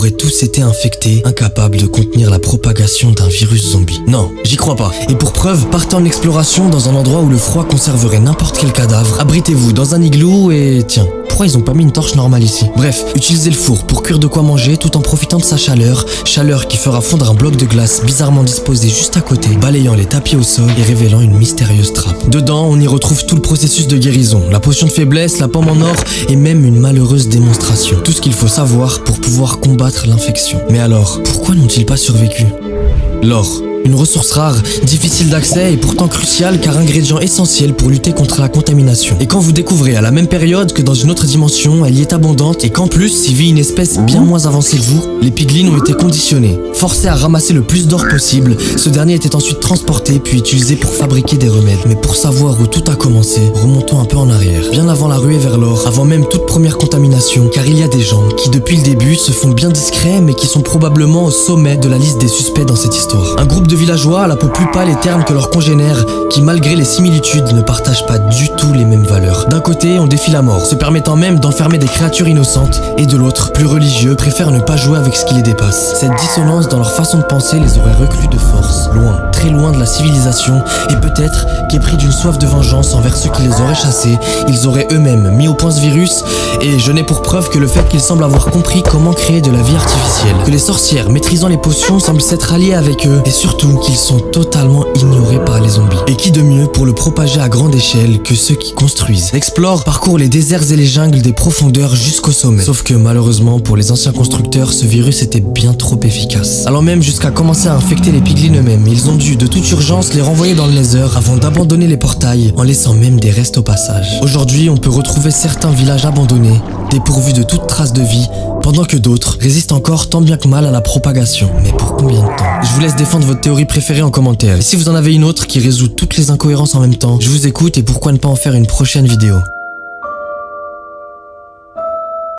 auraient tous été infectés, incapables de contenir la propagation d'un virus zombie. Non, j'y crois pas. Et pour preuve, partez en exploration dans un endroit où le froid conserverait n'importe quel cadavre. Abritez-vous dans un igloo et... tiens, pourquoi ils ont pas mis une torche normale ici? Bref, utilisez le four pour cuire de quoi manger tout en profitant de sa chaleur qui fera fondre un bloc de glace bizarrement disposé juste à côté, balayant les tapis au sol et révélant une mystérieuse trappe. Dedans, on y retrouve tout le processus de guérison, la potion de faiblesse, la pomme en or et même une malheureuse démonstration. Tout ce qu'il faut savoir pour pouvoir combattre l'infection. Mais alors, pourquoi n'ont-ils pas survécu? L'or. Une ressource rare, difficile d'accès et pourtant cruciale car ingrédient essentiel pour lutter contre la contamination. Et quand vous découvrez à la même période que dans une autre dimension, elle y est abondante et qu'en plus y vit une espèce bien moins avancée que vous, les piglins ont été conditionnés. Forcés à ramasser le plus d'or possible, ce dernier était ensuite transporté puis utilisé pour fabriquer des remèdes. Mais pour savoir où tout a commencé, remontons un peu en arrière. Bien avant la ruée vers l'or, avant même toute première contamination, car il y a des gens qui depuis le début se font bien discrets mais qui sont probablement au sommet de la liste des suspects dans cette histoire. Un groupe de villageois à la peau plus pâle et terne que leurs congénères qui malgré les similitudes ne partagent pas du tout les mêmes valeurs. D'un côté on défie la mort, se permettant même d'enfermer des créatures innocentes et de l'autre, plus religieux, préfèrent ne pas jouer avec ce qui les dépasse. Cette dissonance dans leur façon de penser les aurait reclus de force, loin, très loin de la civilisation et peut-être qu'épris d'une soif de vengeance envers ceux qui les auraient chassés, ils auraient eux-mêmes mis au point ce virus et je n'ai pour preuve que le fait qu'ils semblent avoir compris comment créer de la vie artificielle, que les sorcières maîtrisant les potions semblent s'être alliées avec eux et surtout qu'ils sont totalement ignorés par les zombies. Et qui de mieux pour le propager à grande échelle que ceux qui construisent, explorent, parcourent les déserts et les jungles des profondeurs jusqu'au sommet. Sauf que malheureusement pour les anciens constructeurs, ce virus était bien trop efficace. Allant même jusqu'à commencer à infecter les piglins eux-mêmes, ils ont dû de toute urgence les renvoyer dans le Nether avant d'abandonner les portails en laissant même des restes au passage. Aujourd'hui, on peut retrouver certains villages abandonnés, dépourvus de toute trace de vie, pendant que d'autres résistent encore tant bien que mal à la propagation. Mais pour combien de temps? Je vous laisse défendre votre théorie préférée en commentaire. Et si vous en avez une autre qui résout toutes les incohérences en même temps, je vous écoute et pourquoi ne pas en faire une prochaine vidéo.